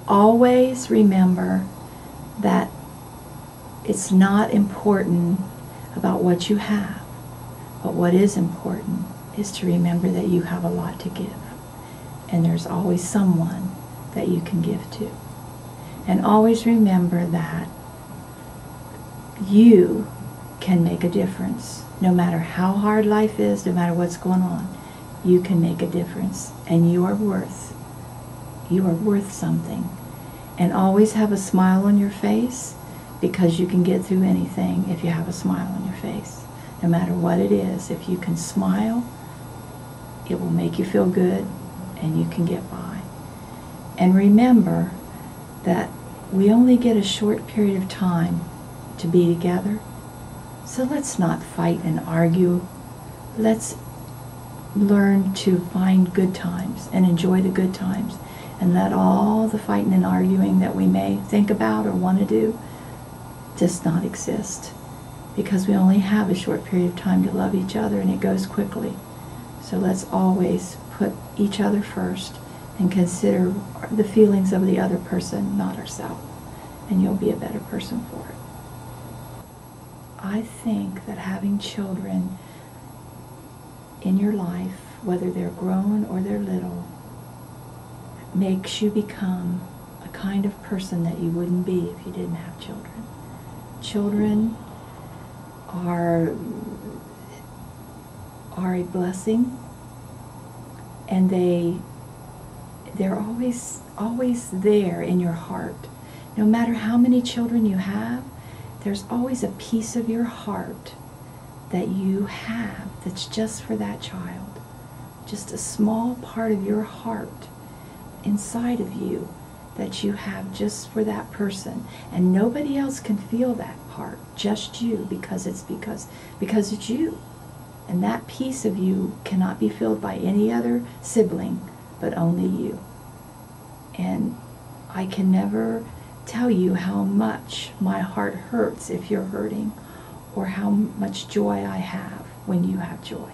always remember that it's not important about what you have, but what is important is to remember that you have a lot to give. And there's always someone that you can give to. And always remember that you can make a difference. No matter how hard life is, no matter what's going on, you can make a difference. And you are worth something. And always have a smile on your face, because you can get through anything if you have a smile on your face. No matter what it is, if you can smile, it will make you feel good and you can get by. And remember that we only get a short period of time to be together. So let's not fight and argue. Let's learn to find good times and enjoy the good times, and let all the fighting and arguing that we may think about or want to do just not exist, because we only have a short period of time to love each other, and it goes quickly. So let's always put each other first and consider the feelings of the other person, not ourselves, and you'll be a better person for it. I think that having children in your life, whether they're grown or they're little, makes you become a kind of person that you wouldn't be if you didn't have children. Children are a blessing, and they're always there in your heart. No matter how many children you have, there's always a piece of your heart that you have that's just for that child. Just a small part of your heart inside of you that you have just for that person, and nobody else can feel that part, just you, because it's you. And that piece of you cannot be filled by any other sibling but only you. And I can never tell you how much my heart hurts if you're hurting, or how much joy I have when you have joy.